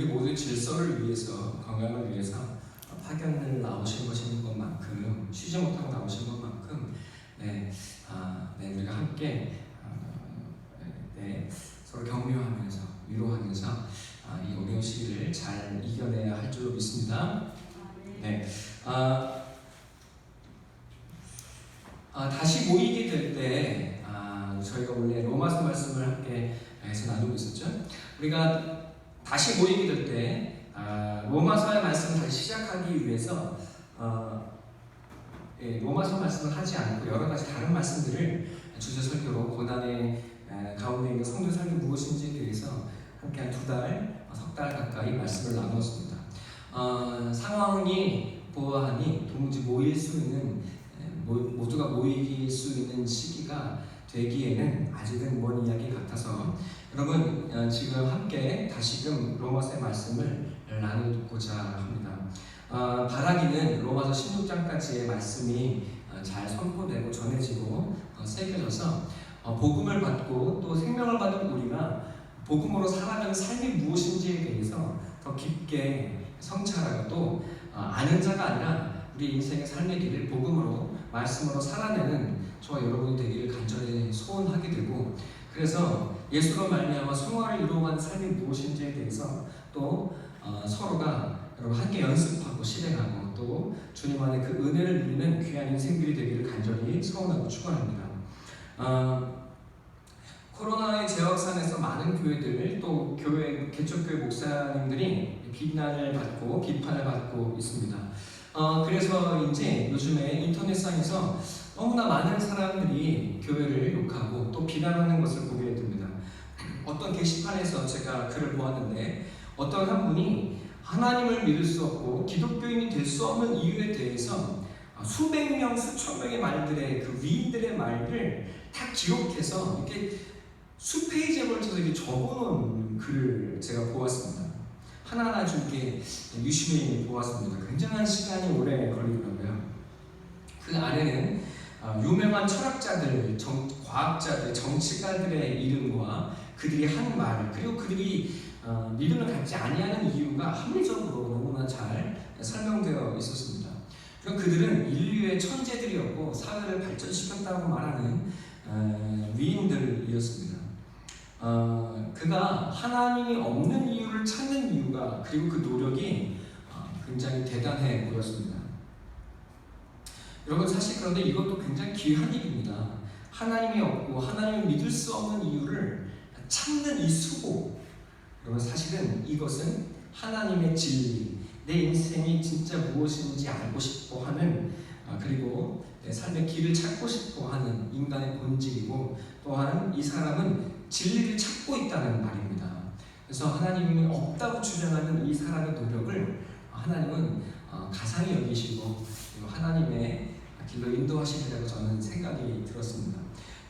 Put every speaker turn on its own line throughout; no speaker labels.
모두 질서를 위해서, 건강을 위해서 파견을 나오신 것인 것만큼, 쉬지 못하고 나오신 것만큼 우리가 함께 서로 격려하면서 위로하면서 이 어려운 시기를 잘 이겨내야 할 줄로 믿습니다. 다시 모이게 될 때 저희가 원래 로마서 말씀을 함께 해서 나누고 있었죠. 우리가 다시 모이게 될 때 로마서의 말씀을 다시 시작하기 위해서 로마서 말씀을 하지 않고 여러 가지 다른 말씀들을 주제 설교로 고난의 가운데 있는 성도 삶이 무엇인지에 대해서 함께 한 2달, 석 달 가까이 말씀을 나누었습니다. 상황이 보아하니 도무지 모일 수 있는 모두가 모일 수 있는 시기가 되기에는 아직은 먼 이야기 같아서 여러분 지금 함께 다시금 로마서의 말씀을 나누고자 합니다. 바라기는 로마서 16장까지의 말씀이 잘 선포되고 전해지고 새겨져서 복음을 받고 또 생명을 받은 우리가 복음으로 살아가는 삶이 무엇인지에 대해서 더 깊게 성찰하고 또 아는 자가 아니라 우리 인생의 삶의 길을 복음으로 말씀으로 살아내는 저와 여러분이 되기를 간절히 소원하게 되고, 그래서 예수로 말미암아 성화를 이루어가는 삶이 무엇인지에 대해서 또 서로가 여러분 함께 연습하고 실행하고 또 주님 안에 그 은혜를 누리는 귀한 인생들이 되기를 간절히 소원하고 축원합니다. 코로나의 재확산에서 많은 교회들 또 교회 개척교회 목사님들이 비난을 받고 비판을 받고 있습니다. 그래서 이제 요즘에 인터넷상에서 너무나 많은 사람들이 교회를 욕하고 또 비난하는 것을 보게 됩니다. 어떤 게시판에서 제가 글을 보았는데 어떤 한 분이 하나님을 믿을 수 없고 기독교인이 될 수 없는 이유에 대해서 수백 명, 수천 명의 말들의 그 위인들의 말을 다 기록해서 이렇게 수페이지에 걸쳐서 이렇게 적어놓은 글을 제가 보았습니다. 하나하나 좀 이렇게 유심히 보았습니다. 굉장한 시간이 오래 걸리더라고요. 그 안에는 유명한 철학자들, 과학자들, 정치가들의 이름과 그들이 한 말, 그리고 그들이 믿음을 갖지 아니하는 이유가 합리적으로 너무나 잘 설명되어 있었습니다. 그리고 그들은 인류의 천재들이었고 사회를 발전시켰다고 말하는 위인들이었습니다. 그가 하나님이 없는 이유를 찾는 이유가 그리고 그 노력이 굉장히 대단해 보였습니다. 여러분 사실 그런데 이것도 굉장히 귀한 일입니다. 하나님이 없고 하나님을 믿을 수 없는 이유를 찾는 이 수고, 여러분 사실은 이것은 하나님의 진리, 내 인생이 진짜 무엇인지 알고 싶어 하는 그리고 내 삶의 길을 찾고 싶어 하는 인간의 본질이고, 또한 이 사람은 진리를 찾고 있다는 말입니다. 그래서 하나님이 없다고 주장하는 이 사람의 노력을 하나님은 가상히 여기시고 하나님의 길로 인도하시리라고 저는 생각이 들었습니다.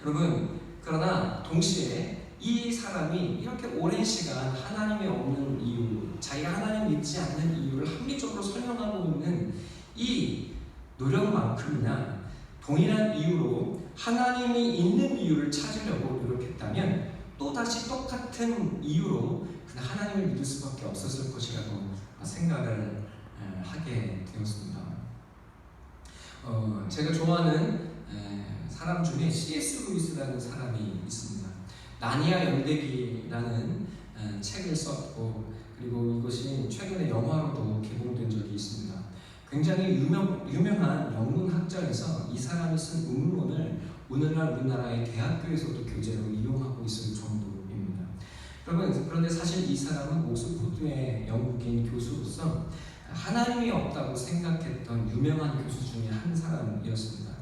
여러분 그러나 동시에 이 사람이 이렇게 오랜 시간 하나님이 없는 이유, 자기가 하나님 믿지 않는 이유를 합리적으로 설명하고 있는 이 노력만큼이나 동일한 이유로 하나님이 있는 이유를 찾으려고 노력했다면 또다시 똑같은 이유로 그냥 하나님을 믿을 수밖에 없었을 것이라고 생각을 하게 되었습니다. 제가 좋아하는 사람 중에 C.S. 루이스라는 사람이 있습니다. 나니아 연대기라는 책을 썼고 그리고 이것이 최근에 영화로도 개봉된 적이 있습니다. 굉장히 유명한 영문학자에서 이 사람이 쓴 음론을 오늘날 우리나라의 대학교에서도 교재로 이용하고 있을 정도입니다. 여러분 그런데 사실 이 사람은 옥스포드의 영국인 교수로서 하나님이 없다고 생각했던 유명한 교수 중에 한 사람이었습니다.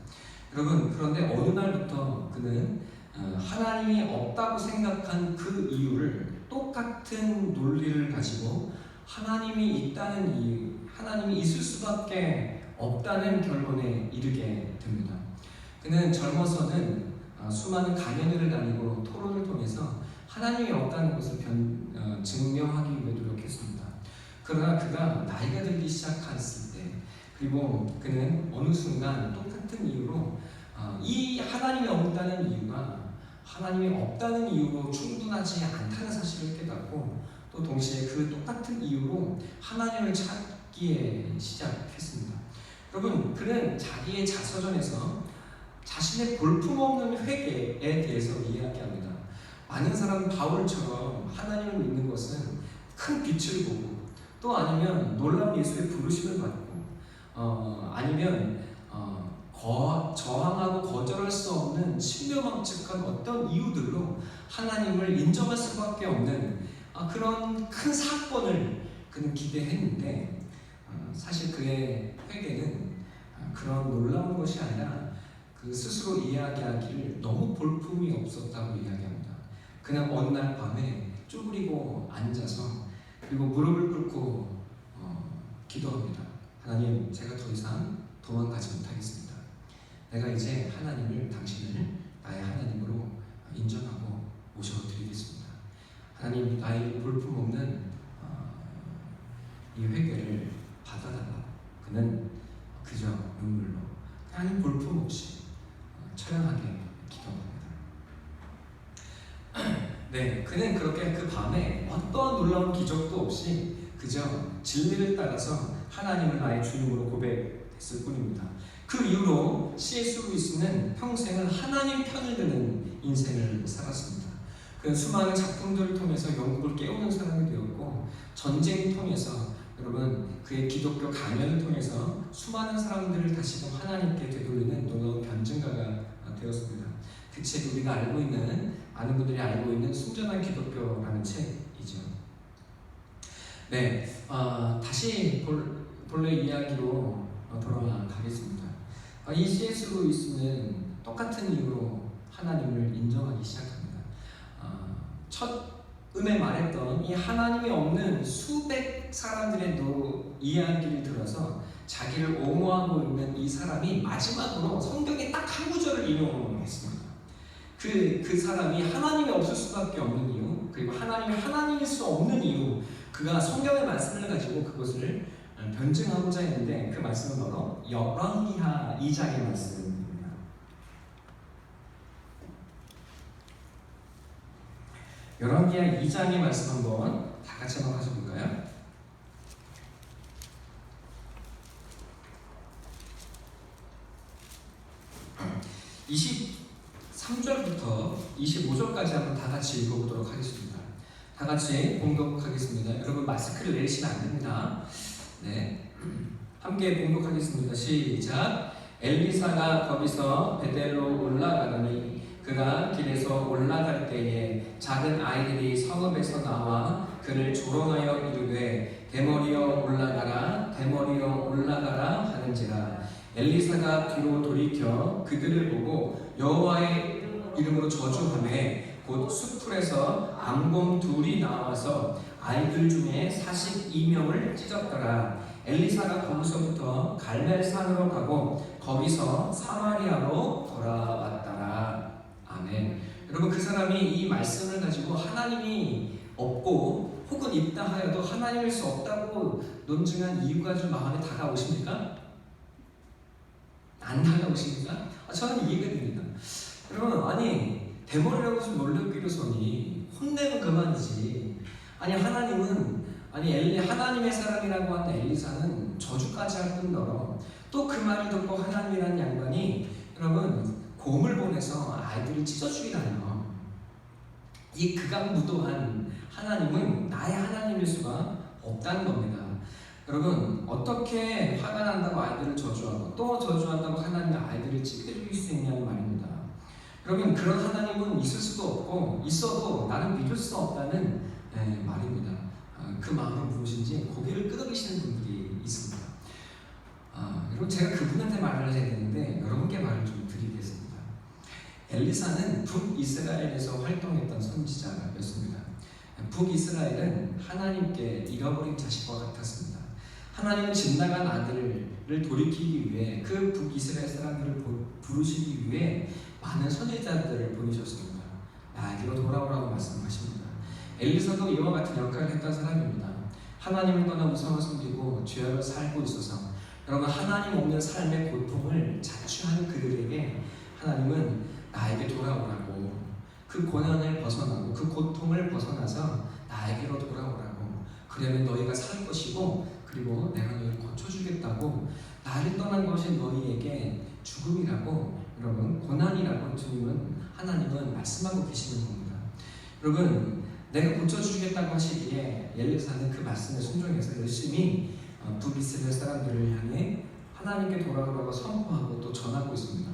여러분 그런데 어느 날부터 그는 하나님이 없다고 생각한 그 이유를 똑같은 논리를 가지고 하나님이 있다는 이유, 하나님이 있을 수밖에 없다는 결론에 이르게 됩니다. 그는 젊어서는 수많은 강연회를 다니고 토론을 통해서 하나님이 없다는 것을 증명하기 위해 노력했습니다. 그러나 그가 나이가 들기 시작했을 때, 그리고 그는 어느 순간 똑같은 이유로 이 하나님이 없다는 이유가 하나님이 없다는 이유로 충분하지 않다는 사실을 깨닫고 또 동시에 그 똑같은 이유 하나님을 찾기에 시작했습니다. 여러분, 그는 자기의 자서전에서 자신의 볼품없는 회개에 대해서 이야기합니다. 많은 사람은 바울처럼 하나님을 믿는 것은 큰 빛을 보고, 또 아니면 놀라운 예수의 부르심을 받고, 아니면 저항하고 거절할 수 없는 신묘망측한 어떤 이유들로 하나님을 인정할 수밖에 없는 그런 큰 사건을 그는 기대했는데, 사실 그의 회개는 그런 놀라운 것이 아니라 그 스스로 이야기하기를 너무 볼품이 없었다고 이야기합니다. 그냥 어느 날 밤에 쭈그리고 앉아서 그리고 무릎을 꿇고 기도합니다. 하나님, 제가 더 이상 도망가지 못하겠습니다. 내가 이제 하나님을, 당신을 나의 하나님으로 인정하고 모셔드리겠습니다. 하나님, 나의 볼품없는 이 회개를 받아달라. 그는 그저 눈물로 하나님 볼품없이 처량하게 기도합니다. 네, 그는 그렇게 그 밤에 어떠한 놀라운 기적도 없이 그저 진리를 따라서 하나님을 나의 주님으로 고백했을 뿐입니다. 그 이후로 C.S. 루이스는 평생을 하나님 편을 드는 인생을 살았습니다. 그는 수많은 작품들을 통해서 영국을 깨우는 사람이 되었고, 전쟁을 통해서, 여러분, 그의 기독교 강연을 통해서 수많은 사람들을 다시금 하나님께 되돌리는 놀라운 변증가가 되었습니다. 그 책이 우리가 알고 있는, 많은 분들이 알고 있는 순전한 기독교라는 책이죠. 네, 다시 본래 이야기로 돌아가겠습니다. 이 C.S. 루이스는 똑같은 이유로 하나님을 인정하기 시작합니다. 처음에 말했던 이 하나님이 없는 수백 사람들의 이야기를 들어서 자기를 옹호하고 있는 이 사람이 마지막으로 성경에 딱 한 구절을 인용했습니다. 그 사람이 하나님이 없을 수밖에 없는 이유, 그리고 하나님이 하나님일 수 없는 이유, 그가 성경의 말씀을 가지고 그것을 변증하고자 했는데, 그 말씀은 바로 열왕기하 2장의 말씀입니다. 열왕기하 2장의 말씀 한번 다 같이 한번 가져볼까요? 23절부터 25절까지 한번 다 같이 읽어보도록 하겠습니다. 다 같이 봉독하겠습니다. 여러분, 마스크를 내리시면 안 됩니다. 네, 함께 봉독하겠습니다. 시작. 엘리사가 거기서 베델로 올라가더니 그가 길에서 올라갈 때에 작은 아이들이 성읍에서 나와 그를 조롱하여 이르되 대머리여 올라가라, 대머리여 올라가라 하는지라. 엘리사가 뒤로 돌이켜 그들을 보고 여호와의 이름으로 저주하매 곧 숲풀에서 암곰 둘이 나와서 아이들 중에 42명을 찢었더라. 엘리사가 거기서부터 갈멜산으로 가고 거기서 사마리아로 돌아왔더라. 아멘. 여러분, 그 사람이 이 말씀을 가지고 하나님이 없고 혹은 있다 하여도 하나님일 수 없다고 논증한 이유가 좀 마음에 다가오십니까? 안 다가오십니까? 저는 이해가 됩니다. 여러분, 아니 대머리라고 좀 놀래키려서니 혼내면 그만이지. 아니 하나님은, 하나님의 사람이라고 하는 엘리사는 저주까지 할 뿐더러 또 그 말을 듣고 하나님이라는 양반이, 여러분, 곰을 보내서 아이들을 찢어 죽이다니요. 이 극악무도한 하나님은 나의 하나님일 수가 없다는 겁니다. 여러분, 어떻게 화가 난다고 아이들을 저주하고 또 저주한다고 하나님의 아이들을 찢겨 죽일 수 있냐는 말입니다. 여러분, 그런 하나님은 있을 수도 없고 있어도 나는 믿을 수 없다는 말입니다. 그 마음을 무엇인지 고개를 끄덕이시는 분들이 있습니다. 여러분, 제가 그분한테 말을 해야 되는데 여러분께 말을 좀 드리겠습니다. 엘리사는 북이스라엘에서 활동했던 선지자였습니다. 북이스라엘은 하나님께 잃어버린 자식과 같았습니다. 하나님은 집 나간 아들을 돌이키기 위해 그 북이스라엘 사람들을 부르시기 위해 많은 선지자들을 보내셨습니다. 나에게로 돌아오라고 말씀하십니다. 엘리사도 이와 같은 역할을 했던 사람입니다. 하나님을 떠나 우상을 섬기고 죄악을 살고 있어서, 여러분, 하나님 없는 삶의 고통을 자취하는 그들에게 하나님은 나에게 돌아오라고, 그 고난을 벗어나고 그 고통을 벗어나서 나에게로 돌아오라고, 그 그러면 너희가 살 것이고 그리고 내가 너희를 고쳐주겠다고, 나를 떠난 것이 너희에게 죽음이라고, 여러분 고난이라고 하나님은 말씀하고 계시는 겁니다. 여러분, 내가 고쳐주겠다고 하시기에 엘리사는 그 말씀에 순종해서 열심히 북이스라엘 사람들을 향해 하나님께 돌아오라고 선포하고 또 전하고 있습니다.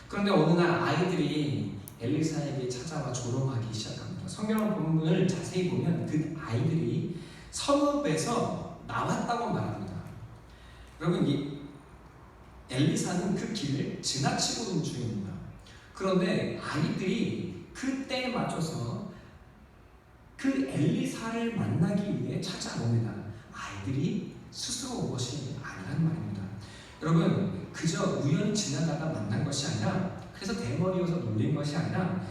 그런데 어느 날 아이들이 엘리사에게 찾아와 조롱하기 시작합니다. 성경 본문을 자세히 보면 그 아이들이 성읍에서 나왔다고 말합니다. 여러분, 이 엘리사는 그 길을 지나치고 있는 중입니다. 그런데 아이들이 그 때에 맞춰서 그 엘리사를 만나기 위해 찾아옵니다. 아이들이 스스로 온 것이 아니란 말입니다. 여러분, 그저 우연히 지나가다 만난 것이 아니라, 그래서 대머리여서 놀린 것이 아니라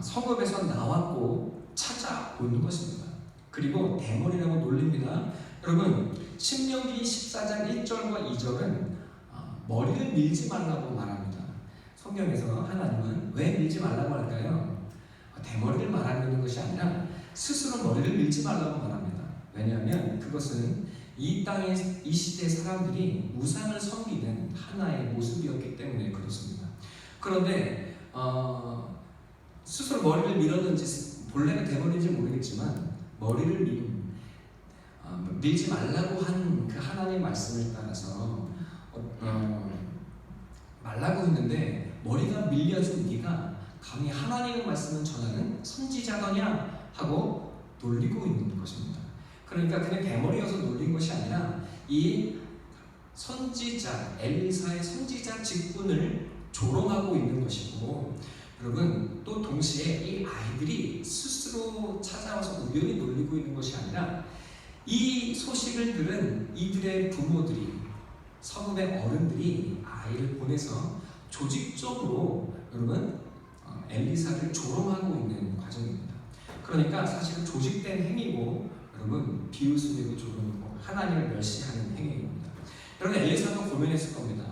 성읍에서 나왔고 찾아오는 것입니다. 그리고 대머리라고 놀립니다. 여러분, 신명기 14장 1절과 2절은 머리를 밀지 말라고 말합니다. 성경에서 하나님은 왜 밀지 말라고 할까요? 대머리를 말하고 있는 것이 아니라 스스로 머리를 밀지 말라고 말합니다. 왜냐하면 그것은 이 땅의 이 시대 사람들이 우상을 섬기는 하나의 모습이었기 때문에 그렇습니다. 그런데 스스로 머리를 밀었는지, 본래가 대머리인지 모르겠지만 머리를 밀지 말라고 한 그 하나님의 말씀을 따라서 말라고 했는데, 머리가 밀려준 네가 감히 하나님의 말씀을 전하는 선지자더냐 하고 놀리고 있는 것입니다. 그러니까 그냥 대머리여서 놀린 것이 아니라 이 선지자, 엘리사의 선지자 직분을 조롱하고 있는 것이고, 여러분, 또 동시에 이 아이들이 스스로 찾아와서 우연히 놀리고 있는 것이 아니라, 이 소식을 들은 이들의 부모들이, 성읍의 어른들이 아이를 보내서 조직적으로, 여러분, 엘리사를 조롱하고 있는 과정입니다. 그러니까 사실은 조직된 행위고, 여러분, 비웃음이고 조롱이고 하나님을 멸시하는 행위입니다. 여러분, 엘리사도 고민했을 겁니다.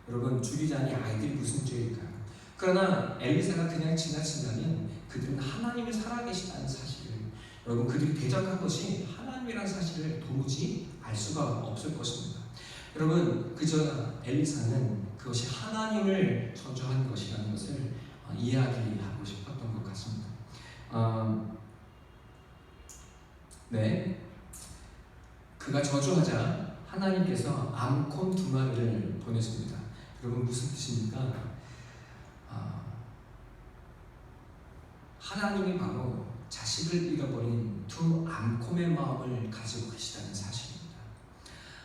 여러분, 죽이자니 아이들이 무슨 죄일까요? 그러나 엘리사가 그냥 지나친다면 그들은 하나님이 살아계시다는 사실을, 여러분, 그들이 대적한 것이 하나님이라는 사실을 도무지 알 수가 없을 것입니다. 여러분, 그저 엘리사는 그것이 하나님을 저주한 것이라는 것을 이야기하고 싶었던 것 같습니다. 네, 그가 저주하자 하나님께서 암곰 2마리를 보냈습니다. 여러분, 무슨 뜻입니까? 하나님이 바로 자식을 잃어버린 두 암곰의 마음을 가지고 계시다는 사실입니다.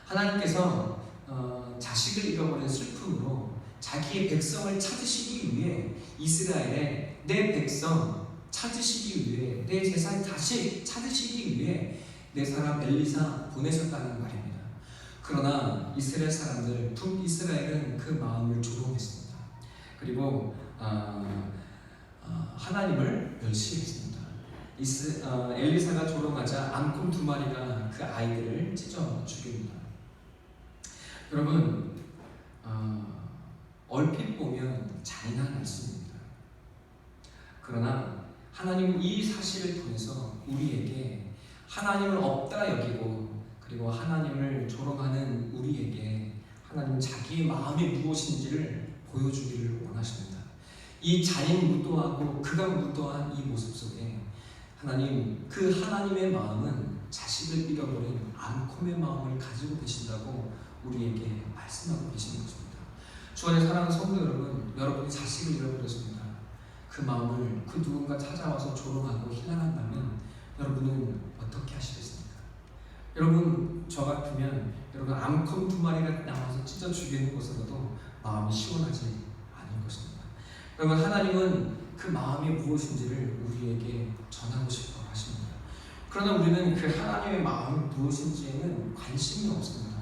하나님께서 자식을 잃어버린 슬픔으로 자기의 백성을 찾으시기 위해, 이스라엘의 내 백성 찾으시기 위해, 내 재산 다시 찾으시기 위해 내 사람 엘리사 보내셨다는 말입니다. 그러나 이스라엘 사람들, 북이스라엘은 그 마음을 조롱했습니다. 그리고 하나님을 멸시했습니다. 엘리사가 조롱하자 암곰 2마리가 그 아이들을 찢어 죽입니다. 여러분, 얼핏 보면 잔인한 말씀입니다. 그러나 하나님은 이 사실을 통해서 우리에게 하나님을 없다 여기고, 그리고 하나님을 조롱하는 우리에게 하나님은 자기의 마음이 무엇인지를 보여주기를 원하십니다. 이 잔인무도하고 극악무도한 이 모습 속에 그 하나님의 마음은 자식을 잃어버린 암곰의 마음을 가지고 계신다고 우리에게 말씀하고 계시는 것입니다. 주 안에 사랑하는 성도 여러분, 여러분이 자식을 잃어버렸습니다. 그 마음을 그 누군가 찾아와서 조롱하고 희난한다면 여러분은 어떻게 하시겠습니까? 여러분, 저 같으면 여러분 암곰 2마리가 나와서 찢어 죽이는 것으로도 마음이 시원하지 않을 것입니다. 여러분, 하나님은 그 마음이 무엇인지를 우리에게 전하고 싶어 하십니다. 그러나 우리는 그 하나님의 마음이 무엇인지에는 관심이 없습니다.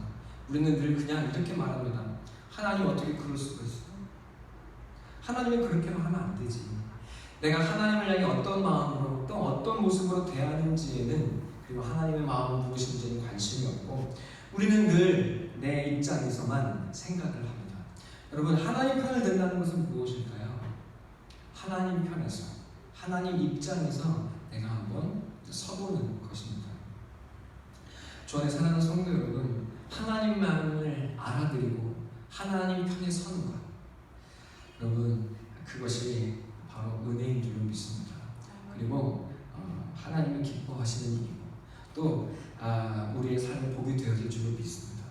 우리는 늘 그냥 이렇게 말합니다. 하나님 어떻게 그럴 수가 있어? 하나님이 그렇게 하면 안 되지. 내가 하나님을 향해 어떤 마음으로 또 어떤 모습으로 대하는지에는, 그리고 하나님의 마음은 무엇인지에는 관심이 없고, 우리는 늘 내 입장에서만 생각을 합니다. 여러분, 하나님 편을 든다는 것은 무엇일까요? 하나님 편에서, 하나님 입장에서 내가 한번 서보는 것입니다. 주 안에 사랑하는 성도 여러분, 하나님만을 알아드리고 하나님 편에 서는 것, 여러분 그것이 바로 은혜인 줄로 믿습니다. 그리고 하나님을 기뻐하시는 일이고 또 우리의 삶을 보게 되어질 줄로 믿습니다.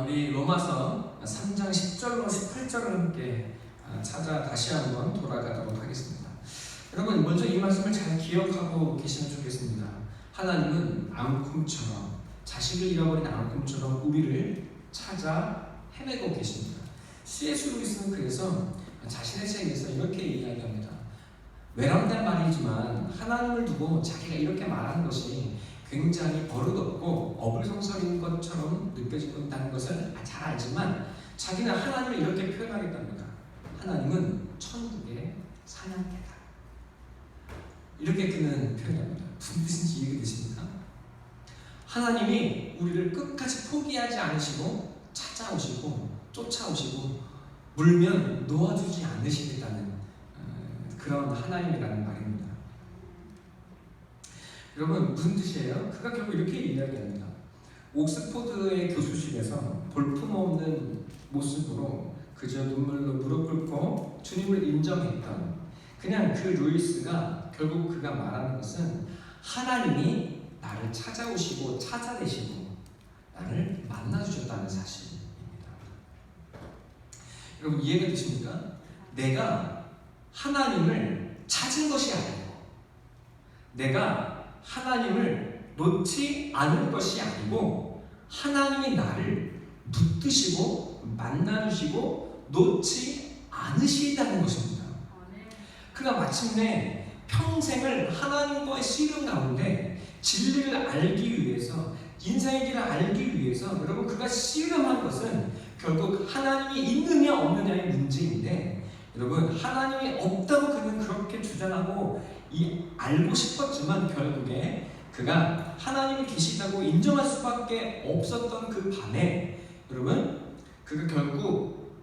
우리 로마서 3장 10절로 18절을 함께 찾아 다시 한번 돌아가도록 하겠습니다. 여러분 먼저 이 말씀을 잘 기억하고 계시면 좋겠습니다. 하나님은 앙금처럼, 자식을 잃어버린 앙금처럼 우리를 찾아 헤매고 계십니다. C.S. 루이스는 그래서 자신의 책에서 이렇게 이야기합니다. 외람된 말이지만 하나님을 두고 자기가 이렇게 말하는 것이 굉장히 버릇없고 어불성설인 것처럼 느껴진다는 것을 잘 알지만 자기는 하나님을 이렇게 표현하겠답니다. 하나님은 천국의 사냥개다. 이렇게 그는 표현합니다. 무슨 뜻인지 이해되십니까? 하나님이 우리를 끝까지 포기하지 않으시고 찾아오시고 쫓아오시고 물면 놓아주지 않으시겠다는 그런 하나님이라는 말입니다. 여러분 무슨 뜻이에요? 그가 결국 이렇게 이야기합니다. 옥스포드의 교수실에서 볼품없는 모습으로 그저 눈물로 무릎 꿇고 주님을 인정했던 그냥 그 루이스가 결국 그가 말하는 것은 하나님이 나를 찾아오시고 찾아내시고 나를 만나주셨다는 사실입니다. 여러분 이해가 되십니까? 내가 하나님을 찾은 것이 아니고 내가 하나님을 놓지 않을 것이 아니고 하나님이 나를 붙드시고 만나주시고 놓지 않으시다는 것입니다. 그가 마침내 평생을 하나님과의 씨름 가운데 진리를 알기 위해서 인생의 길을 알기 위해서 여러분 그가 씨름한 것은 결국 하나님이 있느냐 없느냐의 문제인데 여러분 하나님이 없다고 그는 그렇게 주장하고 알고 싶었지만 결국에 그가 하나님이 계시다고 인정할 수밖에 없었던 그 밤에 여러분 그가 결국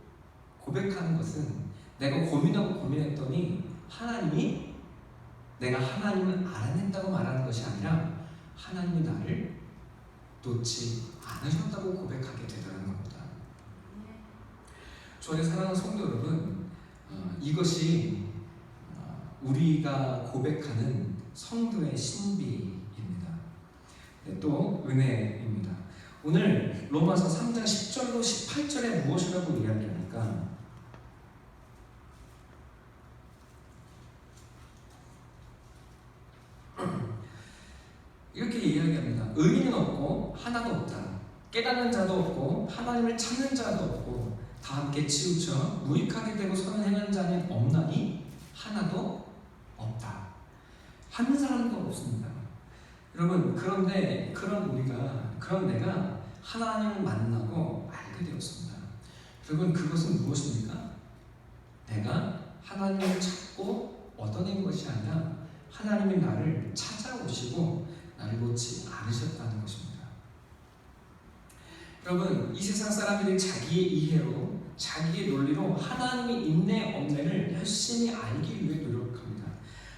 고백하는 것은 내가 고민하고 고민했더니 하나님이 내가 하나님을 알아낸다고 말하는 것이 아니라 하나님이 나를 놓지 않으셨다고 고백하게 되더라는 겁니다. 저의 사랑하는 성도 여러분, 이것이 우리가 고백하는 성도의 신비입니다. 또 은혜입니다. 오늘 로마서 3장 10절로 18절에 무엇이라고 이야기합니까? 이렇게 이야기합니다. 의인은 없고 하나도 없다. 깨닫는 자도 없고 하나님을 찾는 자도 없고 다 함께 치우쳐 무익하게 되고 선을 행하는 자는 없나니 하나도 없다. 한 사람도 없습니다. 여러분 그런데 그런 내가 하나님을 만나고 알게 되었습니다. 여러분 그것은 무엇입니까? 내가 하나님을 찾고 얻어낸 것이 아니라 하나님이 나를 찾아오시고 나를 놓지 않으셨다는 것입니다. 여러분 이 세상 사람들이 자기의 이해로 자기의 논리로 하나님이 있네 없네를 열심히 알기 위해 노력합니다.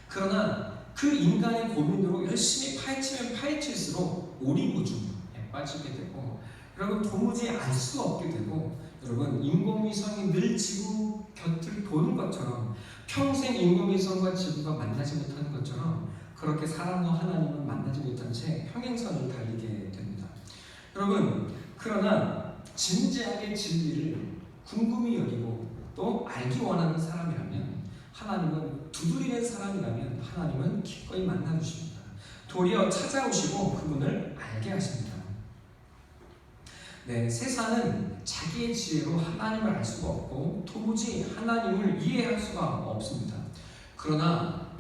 그러나 그 인간의 고민으로 열심히 파헤치면 파헤칠수록 오리무중에 빠지게 되고 여러분 도무지 알 수가 없게 되고 여러분 인공위성이 늘 지구 곁을 도는 것처럼 평생 인공위성과 지구가 만나지 못하는 것처럼 그렇게 사람과 하나님은 만나지 못한 채 평행선을 달리게 됩니다. 여러분 그러나 진지하게 진리를 궁금히 여기고 또 알기 원하는 사람이라면 하나님은 두드리는 사람이라면 하나님은 기꺼이 만나주십니다. 도리어 찾아오시고 그분을 알게 하십니다. 네, 세상은 자기의 지혜로 하나님을 알 수가 없고 도무지 하나님을 이해할 수가 없습니다. 그러나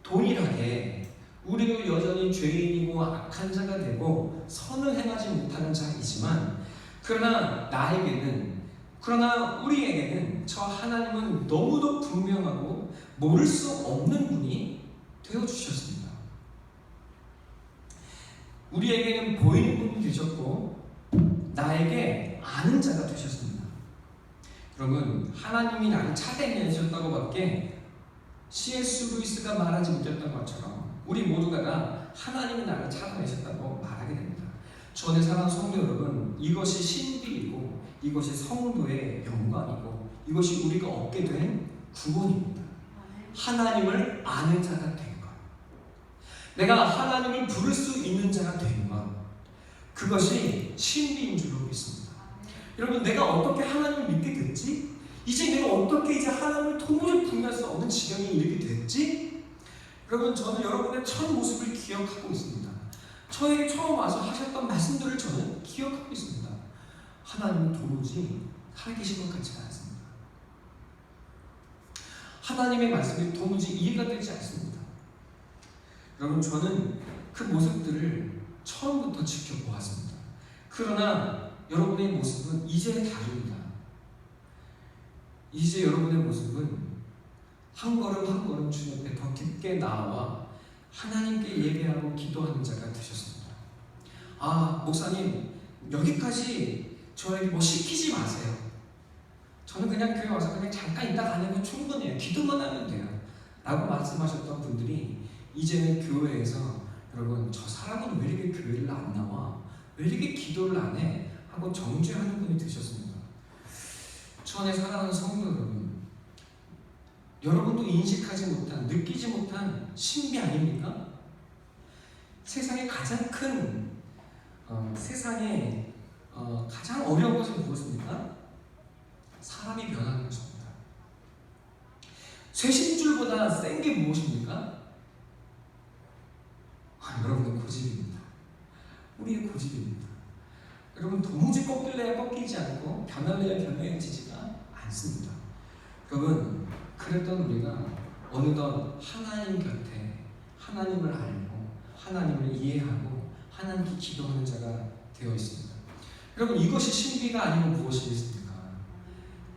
동일하게 우리도 여전히 죄인이고 악한 자가 되고 선을 행하지 못하는 자이지만 그러나 우리에게는 저 하나님은 너무도 분명하고 모를 수 없는 분이 되어주셨습니다. 우리에게는 보이는 분이 되셨고 나에게 아는 자가 되셨습니다. 여러분 하나님이 나를 찾아내셨다고 밖에 C.S. 루이스가 말하지 못했던 것처럼 우리 모두가 다 하나님이 나를 찾아내셨다고 말하게 됩니다. 주 안에 사랑하는 성도 여러분, 이것이 신비이고 이것이 성도의 영광이고 이것이 우리가 얻게 된 구원입니다. 하나님을 아는 자가 된 것, 내가 하나님을 부를 수 있는 자가 된 것, 그것이 신비인 줄로 믿습니다. 여러분, 내가 어떻게 하나님을 믿게 됐지? 이제 내가 어떻게 이제 하나님을 도무지 분별할 수 없는 지경에 이르게 됐지? 여러분, 저는 여러분의 첫 모습을 기억하고 있습니다. 저에게 처음 와서 하셨던 말씀들을 저는 기억하고 있습니다. 하나님은 도무지 살아계신 것 같지가 않습니다. 하나님의 말씀이 도무지 이해가 되지 않습니다. 여러분, 저는 그 모습들을 처음부터 지켜보았습니다. 그러나 여러분의 모습은 이제 다릅니다. 이제 여러분의 모습은 한 걸음 한 걸음 주님 앞에 더 깊게 나아와 하나님께 예배하고 기도하는 자가 되셨습니다. 아, 목사님, 여기까지 저에게 뭐 시키지 마세요. 저는 그냥 교회 와서 그냥 잠깐 있다 가는 건 충분해요. 기도만 하면 돼요. 라고 말씀하셨던 분들이 이제는 교회에서 여러분, 저 사람은 왜 이렇게 교회를 안 나와? 왜 이렇게 기도를 안 해? 하고 정죄하는 분이 되셨습니다. 주 안에 사랑하는 성도 여러분, 여러분도 인식하지 못한, 느끼지 못한 신비 아닙니까? 세상에 가장 큰, 세상에 가장 어려운 것은 무엇입니까? 사람이 변하는 것입니다. 쇠신줄보다 센 게 무엇입니까? 여러분의 고집입니다. 우리의 고집입니다. 여러분, 도무지 꺾일래야 꺾이지 않고 변할래야 변해지지가 않습니다. 여러분, 그랬던 우리가 어느덧 하나님 곁에 하나님을 알고 하나님을 이해하고 하나님께 기도하는 자가 되어 있습니다. 여러분, 이것이 신비가 아니면 무엇이겠습니까?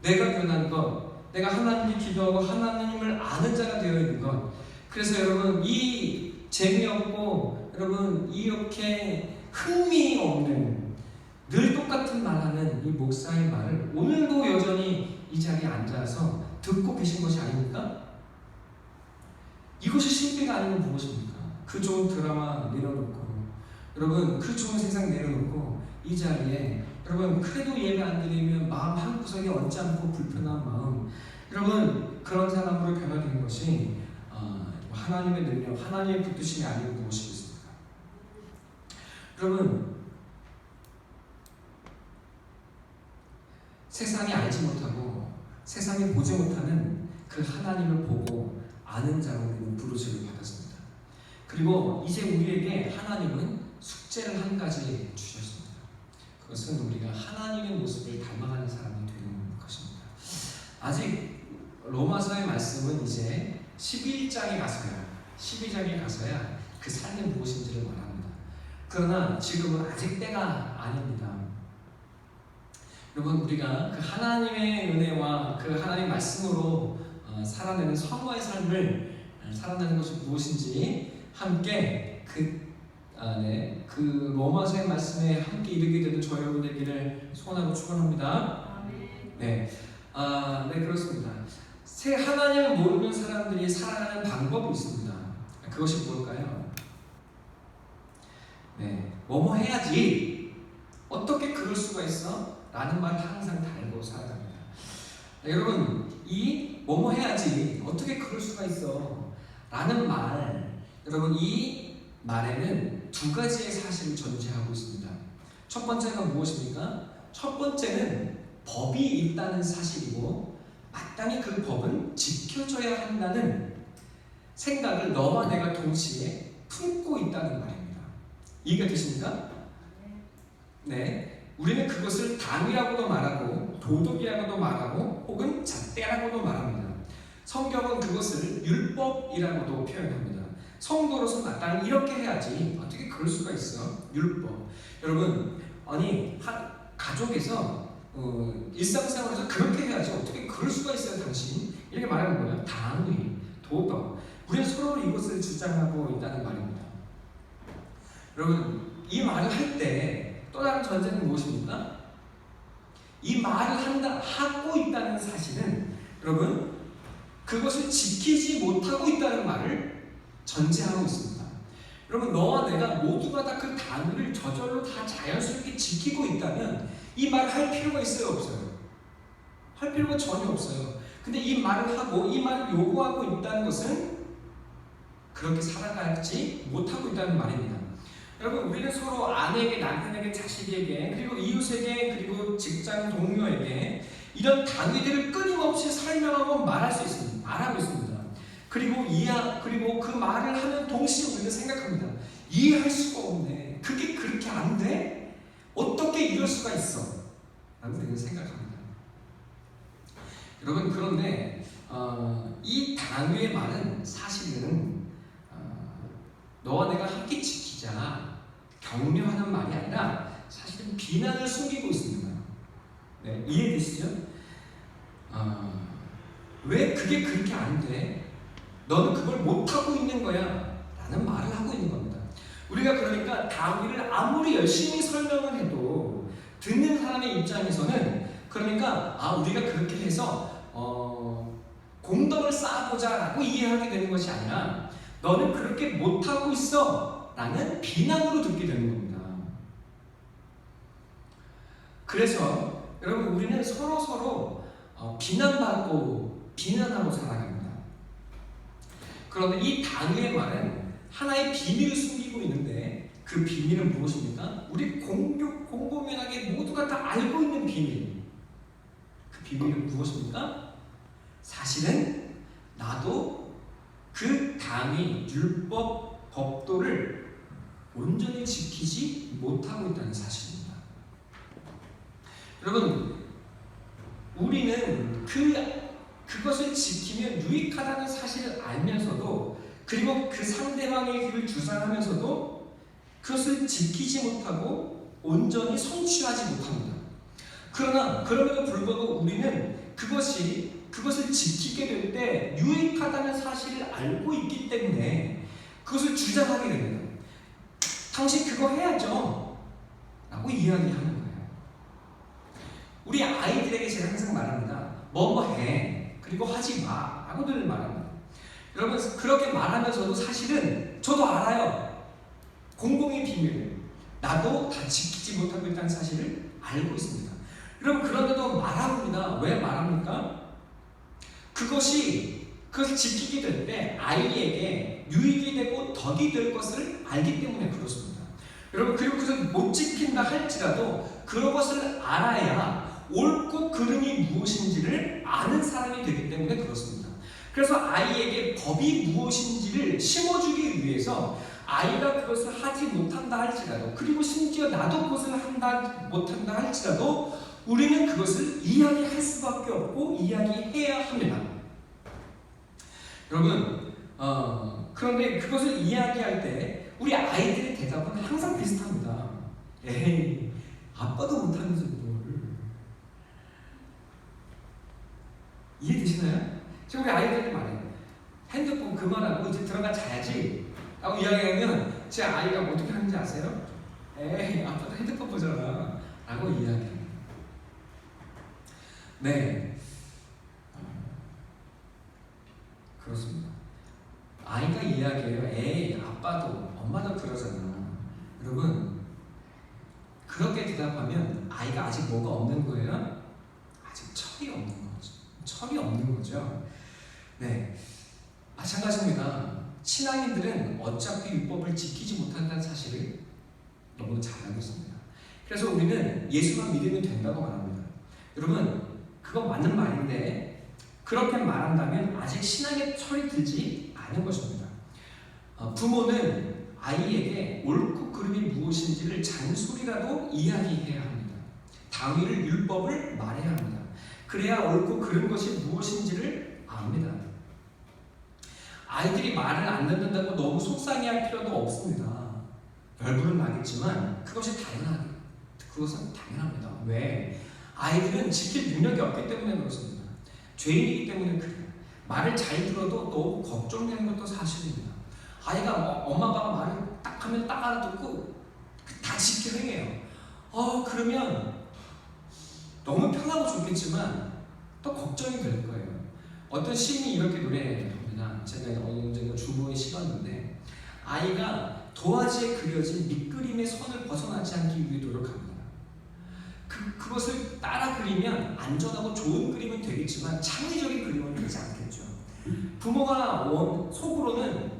내가 변한 것, 내가 하나님께 기도하고 하나님을 아는 자가 되어 있는 것. 그래서 여러분, 이 재미없고 여러분 이렇게 흥미없는 늘 똑같은 말하는 이 목사의 말을 오늘도 여전히 이 자리에 앉아서 듣고 계신 것이 아닙니까? 이것이 신비가 아니면 무엇입니까? 그 좋은 드라마 내려놓고 여러분, 그 좋은 세상 내려놓고 이 자리에 여러분, 그래도 예배 안 드리면 마음 한구석에 얹지 않고 불편한 마음, 여러분, 그런 사람으로 변화된 것이 하나님의 능력, 하나님의 붙드심이 아니면 무엇이겠습니까? 여러분, 세상이 알지 못하고 세상이 보지 못하는 그 하나님을 보고 아는 자로 우리는 부르심을 받았습니다. 그리고 이제 우리에게 하나님은 숙제를 한 가지 주셨습니다. 그것은 우리가 하나님의 모습을 닮아가는 사람이 되는 것입니다. 아직 로마서의 말씀은 이제 11장에 가서야 그 삶이 무엇인지를 말합니다. 그러나 지금은 아직 때가 아닙니다. 여러분, 우리가 그 하나님의 은혜와 그 하나님의 말씀으로 살아내는 성화의 삶을 살아내는 것이 무엇인지 함께 그 로마서의 말씀에 함께 이르게 되는 저 여러분 되기를 소원하고 축원합니다. 네, 그렇습니다. 하나님을 모르는 사람들이 살아가는 방법이 있습니다. 그것이 뭘까요? 네, 뭐뭐 해야지. 어떻게 그럴 수가 있어? 라는 말 항상 달고 살아갑니다. 여러분, 이 뭐뭐 해야지. 어떻게 그럴 수가 있어? 라는 말, 여러분, 이 말에는 두 가지의 사실을 전제하고 있습니다. 첫 번째가 무엇입니까? 첫 번째는 법이 있다는 사실이고 마땅히 그 법은 지켜져야 한다는 생각을 너와 내가 동시에 품고 있다는 말입니다. 이해가 되십니까? 네, 우리는 그것을 당이라고도 말하고 도덕이라고도 말하고 혹은 잣대라고도 말합니다. 성경은 그것을 율법이라고도 표현합니다. 성도로서 마땅히 이렇게 해야지. 어떻게 그럴 수가 있어? 율법. 여러분, 아니 가족에서 일상생활에서 그렇게 해야지. 어떻게 그럴 수가 있어요, 당신? 이렇게 말하는 거예요. 당위, 도덕. 우리는 서로 이것을 주장하고 있다는 말입니다. 여러분, 이 말을 할 때 또 다른 전제는 무엇입니까? 이 말을 하고 있다는 사실은 여러분, 그것을 지키지 못하고 있다는 말을 전제하고 있습니다. 그러면 너와 내가 모두가 다 그 당위를 저절로 다 자연스럽게 지키고 있다면 이 말을 할 필요가 있어요, 없어요? 할 필요가 전혀 없어요. 근데 이 말을 하고 이 말을 요구하고 있다는 것은 그렇게 살아가지 못하고 있다는 말입니다. 여러분, 우리는 서로 아내에게, 남편에게, 자식에게, 그리고 이웃에게, 그리고 직장 동료에게 이런 당위들을 끊임없이 설명하고 말하고 있습니다. 그리고 그 말을 하는 동시에 우리는 생각합니다. 이해할 수가 없네. 그게 그렇게 안 돼? 어떻게 이럴 수가 있어? 라고 우리는 생각합니다. 여러분, 그런데 이 당위의 말은 사실은 너와 내가 함께 지키자, 격려하는 말이 아니라 사실은 비난을 숨기고 있습니다. 네, 이해되시죠? 왜 그게 그렇게 안 돼? 너는 그걸 못하고 있는 거야 라는 말을 하고 있는 겁니다. 우리가 그러니까 당위를 아무리 열심히 설명을 해도 듣는 사람의 입장에서는 그러니까 우리가 그렇게 해서 공덕을 쌓아보자 라고 이해하게 되는 것이 아니라 너는 그렇게 못하고 있어 라는 비난으로 듣게 되는 겁니다. 그래서 여러분, 우리는 서로 비난받고 비난하고 살아갑니다. 그런데 이 당위의 말은 하나의 비밀을 숨기고 있는데 그 비밀은 무엇입니까? 우리 공공연하게 모두가 다 알고 있는 비밀. 그 비밀은 무엇입니까? 사실은 나도 그 당위, 율법, 법도를 온전히 지키지 못하고 있다는 사실입니다. 여러분, 우리는 그것을 지키면 유익하다는 사실을 알면서도, 그리고 그 상대방의 길을 주장하면서도 그것을 지키지 못하고 온전히 성취하지 못합니다. 그럼에도 불구하고 우리는 그것을 지키게 될 때 유익하다는 사실을 알고 있기 때문에 그것을 주장하게 됩니다. 당신 그거 해야죠 라고 이야기하는 거예요. 우리 아이들에게 제가 항상 말합니다. 뭐뭐 해, 그리고 하지 마 라고 늘 말합니다. 여러분, 그렇게 말하면서도 사실은 저도 알아요. 공공의 비밀을 나도 다 지키지 못하고 있다는 사실을 알고 있습니다. 여러분, 그런데도 말합니다. 왜 말합니까? 그것을 지키게 될 때 아이에게 유익이 되고 덕이 될 것을 알기 때문에 그렇습니다. 여러분, 그리고 그것을 못 지킨다 할지라도 그런 것을 알아야 옳고 그름이 무엇인지를 아는 사람이 되기 때문에 그렇습니다. 그래서 아이에게 법이 무엇인지를 심어주기 위해서 아이가 그것을 하지 못한다 할지라도, 그리고 심지어 나도 그것을 못한다 할지라도 우리는 그것을 이야기할 수밖에 없고 이야기해야 합니다. 여러분, 그런데 그것을 이야기할 때 우리 아이들의 대답은 항상 비슷합니다. 에이, 아빠도 못하면서 뭘. 이해되시나요? 지금 우리 아이들이 말해요. 핸드폰 그만하고 이제 들어가 자야지 라고 이야기하면 제 아이가 어떻게 하는지 아세요? 에이, 아빠도 핸드폰 보잖아 라고 이야기해요. 네, 그렇습니다. 아이가 이야기해요. 에이, 아빠도 엄마도 그러잖아. 여러분, 그렇게 대답하면 아이가 아직 뭐가 없는 거예요? 아직 철이 없는 거죠. 네, 마찬가지입니다. 신앙인들은 어차피 율법을 지키지 못한다는 사실을 너무 잘 알고 있습니다. 그래서 우리는 예수만 믿으면 된다고 말합니다. 여러분, 그건 맞는 말인데 그렇게 말한다면 아직 신앙에 철이 들지 않은 것입니다. 부모는 아이에게 옳고 그름이 무엇인지를 잔소리라도 이야기해야 합니다. 당위를, 율법을 말해야 합니다. 그래야 옳고 그른 것이 무엇인지를 압니다. 아이들이 말을 안 듣는다고 너무 속상해할 필요도 없습니다. 열불은 나겠지만 그것은 당연합니다. 왜? 아이들은 지킬 능력이 없기 때문에 그렇습니다. 죄인이기 때문에 그래요. 말을 잘 들어도 너무 걱정되는 것도 사실입니다. 아이가 엄마 아빠가 말을 딱 하면 딱 알아듣고 다 지켜 행해요. 그러면 너무 편하고 좋겠지만 또 걱정이 될 거예요. 어떤 시인이 이렇게 노래합니다. 제가 언젠가 주부의 시간인데 아이가 도화지에 그려진 밑그림의 선을 벗어나지 않기 위해 노력합니다. 그것을 따라 그리면 안전하고 좋은 그림은 되겠지만 창의적인 그림은 되지 않겠죠. 부모가 속으로는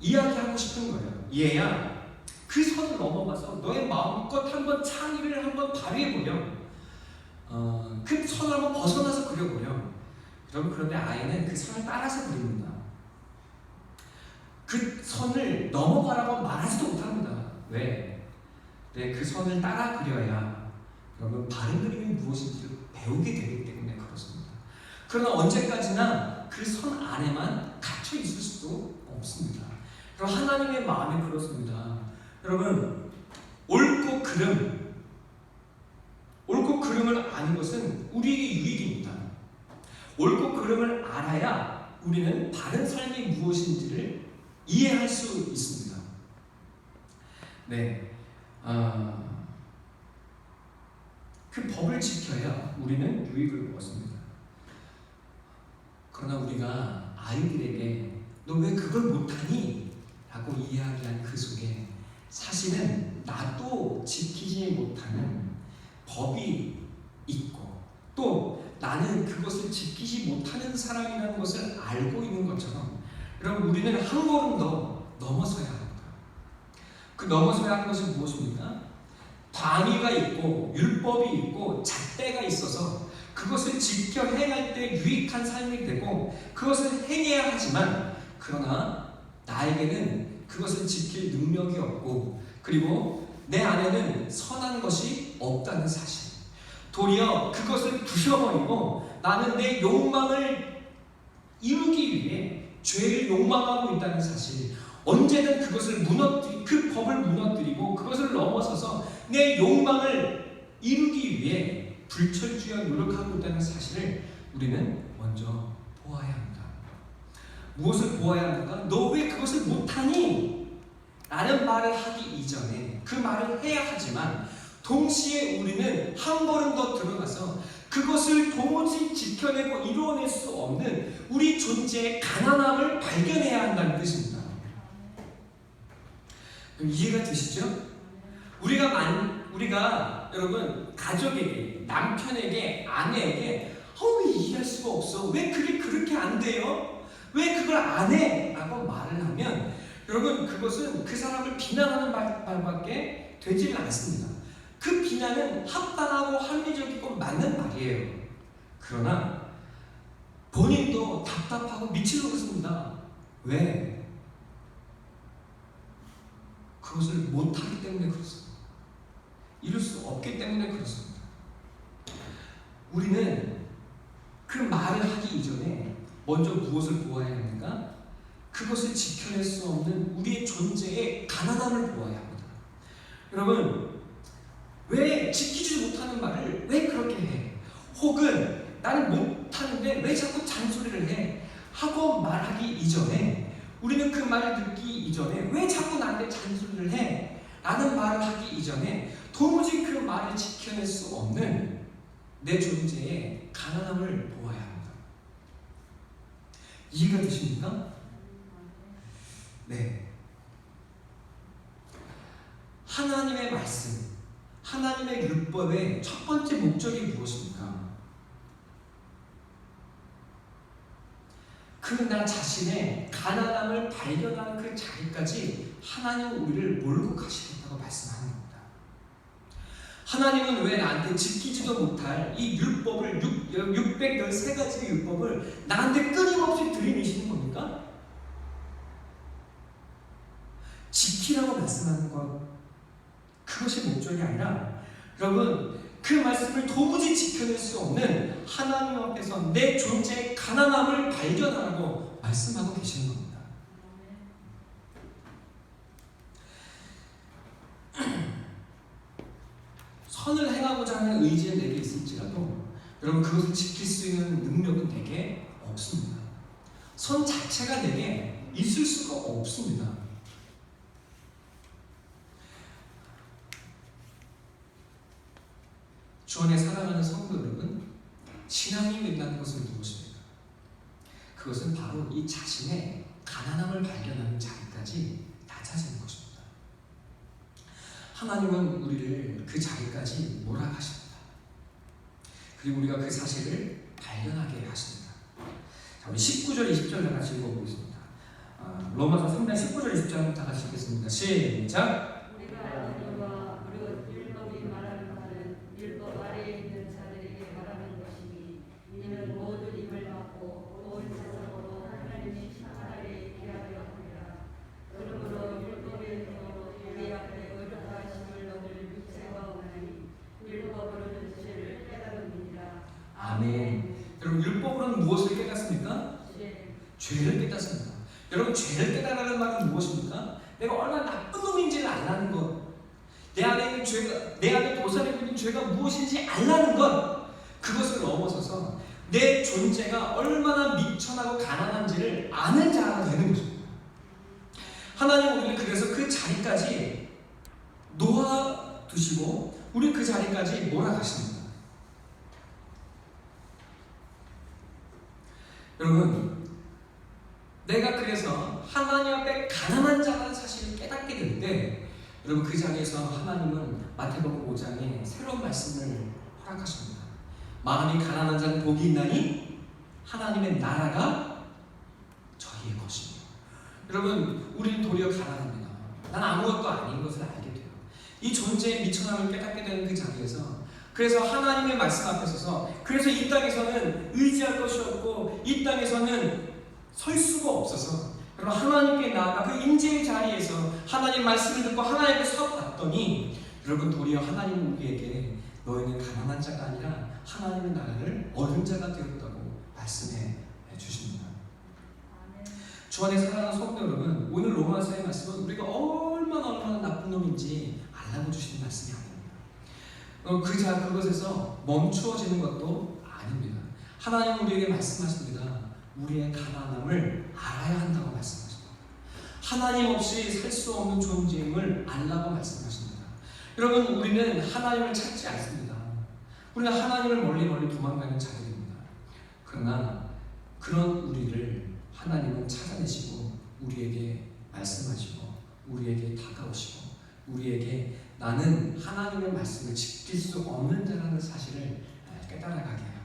이야기하고 싶은 거예요. 얘야, 그 선을 넘어가서 너의 마음껏 한번 창의를 한번 발휘해보렴. 그 선을 한번 벗어나서 그려보렴. 그런데 아이는 그 선을 따라서 그립니다. 그 선을 넘어가라고 말하지도 못합니다. 왜? 그 선을 따라 그려야 그러면 바른 그림이 무엇인지를 배우게 되기 때문에 그렇습니다. 그러나 언제까지나 그 선 안에만 갇혀 있을 수도 없습니다. 그럼 하나님의 마음이 그렇습니다. 여러분, 옳고 그름을 아는 것은 우리에게 유익입니다. 옳고 그름을 알아야 우리는 바른 삶이 무엇인지를 이해할 수 있습니다. 네, 그 법을 지켜야 우리는 유익을 얻습니다. 그러나 우리가 아이들에게 너 왜 그걸 못하니? 라고 이야기한 그 속에 사실은 나도 지키지 못하는 법이 있고 또 나는 그것을 지키지 못하는 사람이라는 것을 알고 있는 것처럼 여러분 우리는 한 걸음 더 넘어서야 합니다. 그 넘어서야 하는 것은 무엇입니까? 방위가 있고 율법이 있고 잣대가 있어서 그것을 지켜 행할 때 유익한 삶이 되고 그것을 행해야 하지만 그러나 나에게는 그것을 지킬 능력이 없고 그리고 내 안에는 선한 것이 없다는 사실, 도리어 그것을 부셔버리고 나는 내 욕망을 이루기 위해 죄를 욕망하고 있다는 사실, 언제든 그것을 그 법을 무너뜨리고 그것을 넘어서서 내 욕망을 이루기 위해 불철주야 노력하고 있다는 사실을 우리는 먼저 보아야 합니다. 무엇을 보아야 합니까? 너 왜 그것을 못하니? 라는 말을 하기 이전에 그 말을 해야 하지만 동시에 우리는 한 걸음 더 들어가서 그것을 도무지 지켜내고 이루어낼 수 없는 우리 존재의 가난함을 발견해야 한다는 뜻입니다. 그럼 이해가 되시죠? 우리가 여러분 가족에게, 남편에게, 아내에게 왜 이해할 수가 없어? 왜 그게 그렇게 안 돼요? 왜 그걸 안 해? 라고 말을 하면 여러분 그것은 그 사람을 비난하는 말밖에 되지는 않습니다. 그 비난은 합당하고 합리적이고 맞는 말이에요. 그러나 본인도 답답하고 미치겠습니다. 왜? 그것을 못하기 때문에 그렇습니다. 이룰 수 없기 때문에 그렇습니다. 우리는 그 말을 하기 이전에 먼저 무엇을 보아야 합니까? 그것을 지켜낼 수 없는 우리의 존재의 가난함을 보아야 합니다. 여러분, 왜 지키지 못하는 말을 왜 그렇게 해? 혹은 나는 못하는데 왜 자꾸 잔소리를 해? 하고 말하기 이전에 우리는 그 말을 듣기 이전에 왜 자꾸 나한테 잔소리를 해? 라는 말을 하기 이전에 도무지 그 말을 지켜낼 수 없는 내 존재의 가난함을 보아야 합니다. 이해가 되십니까? 네. 하나님의 말씀, 하나님의 율법의 첫 번째 목적이 무엇입니까? 그 나 자신의 가난함을 발견하는 그 자리까지 하나님은 우리를 몰고 가시겠다고 말씀하는 겁니다. 하나님은 왜 나한테 지키지도 못할 이 율법을 613가지의 율법을 나한테 끊임없이 들이미시는 겁니까? 지키라고 말씀하는 것, 그것이 목적이 아니라 여러분 그 말씀을 도무지 지켜낼 수 없는 하나님 앞에서 내 존재의 가난함을 발견하라고 말씀하고 계시는 겁니다. 선을 행하고자 하는 의지는 내게 있을지라도 여러분 그것을 지킬 수 있는 능력은 내게 없습니다. 선 자체가 내게 있을 수가 없습니다. 주 안에 사랑하는 성도 여러분, 신앙이 된다는 것은 무엇입니까? 그것은 바로 이 자신의 가난함을 발견하는 자리까지 낮아지는 낮아지는 것입니다. 하나님은 우리를 그 자리까지 몰아가십니다. 그리고 우리가 그 사실을 발견하게 하십니다. 자, 우리 19절, 20절 같이 읽어보겠습니다. 로마서 3장 19절, 20절 다 같이 읽겠습니다. 시작!
우리가 너희와 율법이 말하는 바는 율법 아래에 있는 자들에게 말하는 것이니 이는 모든 힘을 받고 온 세상으로 하나님의 심판 아래에 있게 하려 함이라. 그러므로 율법의 힘으로 우리 앞에 의롭다 하심을 얻을 육체가 없나니 율법으로는 죄를 깨달음이니라.
아멘. 여러분, 율법으로는 무엇을 깨닫습니까? 죄를 깨닫습니다. 여러분, 죄를 깨달으라는 말은 무엇입니까? 내가 얼마나 나쁜 놈인지를 알라는 것. 내 안에 있는 죄가, 내 안에 도사리고 있는 죄가 무엇인지 알라는 것. 그것을 넘어서서 내 존재가 얼마나 미천하고 가난한지를 아는 자가 되는 것입니다. 하나님 우리를 그래서 그 자리까지 놓아두시고 우리 그 자리까지 몰아가십니다. 여러분, 내가 그래서 하나님 앞에 가난한 자라는 사실을 깨닫게 될 때, 여러분 그 자리에서 하나님은 마태복음 5장에 새로운 말씀을 허락하십니다. 마음이 가난한 자는 복이 있나니 하나님의 나라가 저희의 것이며. 여러분, 우리는 도리어 가난합니다. 난 아무것도 아닌 것을 알게 돼요. 이 존재의 미천함을 깨닫게 되는 그 자리에서, 그래서 하나님의 말씀 앞에 서서, 그래서 이 땅에서는 의지할 것이 없고 이 땅에서는 설 수가 없어서 여러분 하나님께 나아가 그 임재의 자리에서 하나님 말씀을 듣고 하나님께 서 봤더니, 여러분 도리어 하나님은 우리에게 너희는 가난한 자가 아니라 하나님의 나라를 얻은 자가 되었다고 말씀해 주십니다. 주 안에 사랑하는 성도 여러분, 오늘 로마서의 말씀은 우리가 얼마나 나쁜 놈인지 알라고 주시는 말씀이 아닙니다. 그것에서 멈추어지는 것도 아닙니다. 하나님은 우리에게 말씀하십니다. 우리의 가난함을 알아야 한다고 말씀하십니다. 하나님 없이 살 수 없는 존재임을 알라고 말씀하십니다. 여러분, 우리는 하나님을 찾지 않습니다. 우리는 하나님을 멀리 도망가는 자들입니다. 그러나 그런 우리를 하나님은 찾아내시고 우리에게 말씀하시고 우리에게 다가오시고 우리에게 나는 하나님의 말씀을 지킬 수 없는 자라는 사실을 깨달아가게 합니다.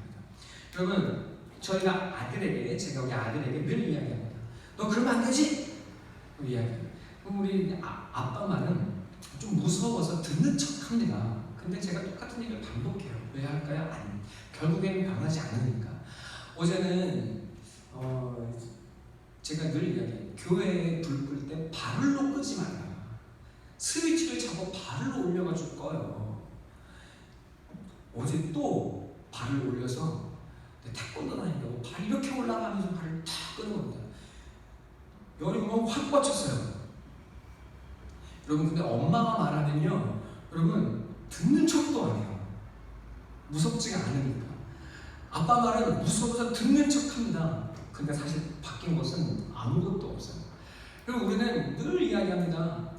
여러분, 저희가 아들에게, 제가 우리 아들에게 늘 이야기합니다. 너 그러면 안 되지? 이야기해요. 그럼 우리 아빠 말은 좀 무서워서 듣는 척 합니다. 근데 제가 똑같은 얘기를 반복해요. 왜 할까요? 아니, 결국에는 변하지 않으니까. 어제는 제가 늘 이야기해요. 교회에 불 끌 때 발로 끄지 말라. 스위치를 잡고 발로 올려가지고 꺼요. 어제 또 발을 올려서 태권도 다닌다고 발이 이렇게 올라가면서 발을 탁 끄는 겁니다. 열이 그만 확 뻗쳤어요. 여러분, 근데 엄마가 말하면요, 여러분 듣는 척도 안 해요. 무섭지가 않으니까. 아빠 말은 무서워서 듣는 척합니다. 근데 사실 바뀐 것은 아무것도 없어요. 그리고 우리는 늘 이야기합니다.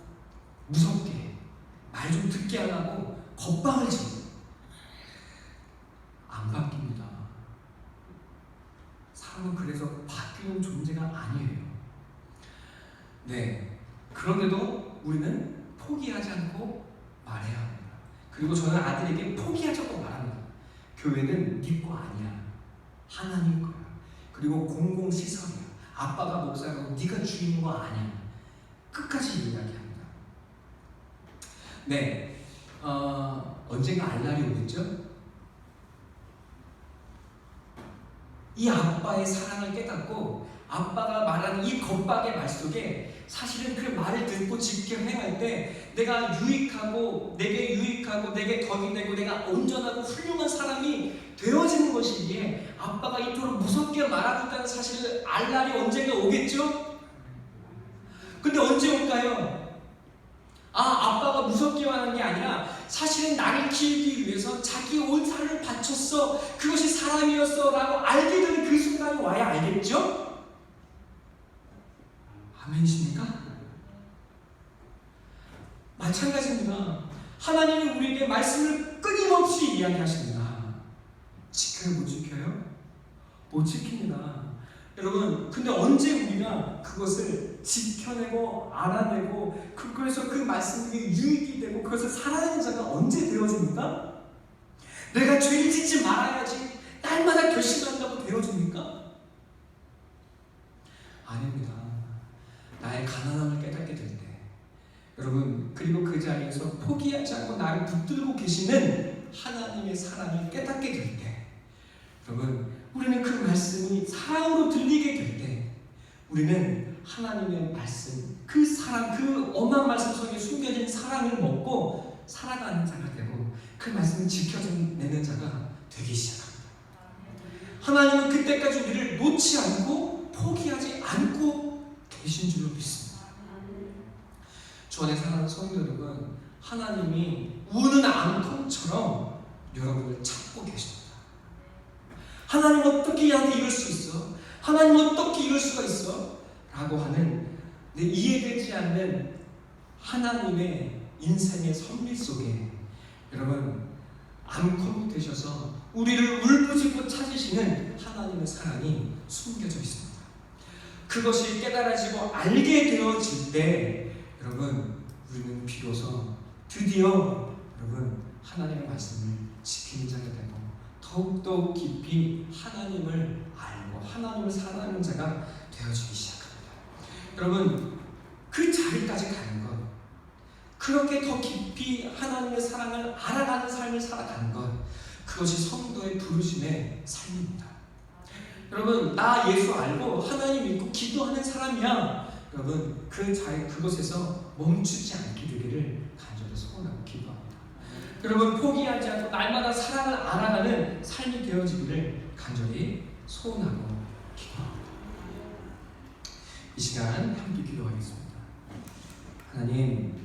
무섭게, 말 좀 듣게 하라고 겁방을 치고. 안 바뀝니다. 사람은 그래서 바뀌는 존재가 아니에요. 네. 그런데도 우리는 포기하지 않고 말해야 합니다. 그리고 저는 아들에게 포기하자고 말합니다. 교회는 네 거 아니야. 하나님 거야. 그리고 공공시설이야. 아빠가 목사라고 네가 주인 거 아니야. 끝까지 이야기합니다. 네. 언젠가 알 날이 오겠죠? 이 아빠의 사랑을 깨닫고 아빠가 말하는 이 겁박의 말 속에 사실은 그 말을 듣고 지켜 행할 때 내가 유익하고 내게 덕이 되고 내가 온전하고 훌륭한 사람이 되어지는 것이기에 아빠가 이토록 무섭게 말하고 있다는 사실을 알 날이 언젠가 오겠죠? 근데 언제 올까요? 아빠가 무섭게 말하는 게 아니라 사실은 나를 키우기 위해서 자기 온 살을 바쳤어. 그것이 사람이었어 라고 알게 되는 그 순간이 와야 알겠죠? 아멘이십니까? 마찬가지입니다. 하나님은 우리에게 말씀을 끊임없이 이야기하십니다. 지켜요? 못 지켜요? 못 지킵니다. 여러분, 근데 언제 우리가 그것을 지켜내고 알아내고 그래서 그 말씀이 유익이 되고 그것을 살아내는 자가 언제 되어줍니까? 내가 죄를 짓지 말아야지 날마다 결심한다고 되어줍니까? 아닙니다. 나의 가난함을 깨닫게 될 때, 여러분, 그리고 그 자리에서 포기하지 않고 나를 붙들고 계시는 하나님의 사랑을 깨닫게 될 때, 여러분, 우리는 그 말씀이 사랑으로 들리게 될 때, 우리는 하나님의 말씀, 그 사랑, 그 엄한 말씀 속에 숨겨진 사랑을 먹고 살아가는 자가 되고 그 말씀을 지켜내는 자가 되기 시작합니다. 하나님은 그때까지 우리를 놓지 않고 포기하지 않고 계신 줄로 믿습니다. 주 안에 사랑하는 성도 여러분, 하나님이 우는 암통처럼 여러분을 찾고 계십니다. 하나님 어떻게 얘한테 이럴 수 있어? 하나님 어떻게 이럴 수가 있어? 라고 하는 이해되지 않는 하나님의 인생의 섭리 속에 여러분 암컷이 되셔서 우리를 울부짖고 찾으시는 하나님의 사랑이 숨겨져 있습니다. 그것이 깨달아지고 알게 되어질 때 여러분 우리는 비로소 드디어 여러분 하나님의 말씀을 지키는 자가 되고 더욱더 깊이 하나님을 알고 하나님을 사랑하는 자가 되어지기 시작합니다. 여러분 그 자리까지 가는 것, 그렇게 더 깊이 하나님의 사랑을 알아가는 삶을 살아가는 것, 그것이 성도의 부르심의 삶입니다. 여러분 나 예수 알고 하나님 믿고 기도하는 사람이야. 여러분 그 자리 그곳에서 멈추지 않게 되기를 간절히 소원하고 기도합니다. 여러분 포기하지 않고 날마다 사랑을 알아가는 삶이 되어지기를 간절히 소원하고 기도합니다. 이 시간 함께 기도하겠습니다. 하나님,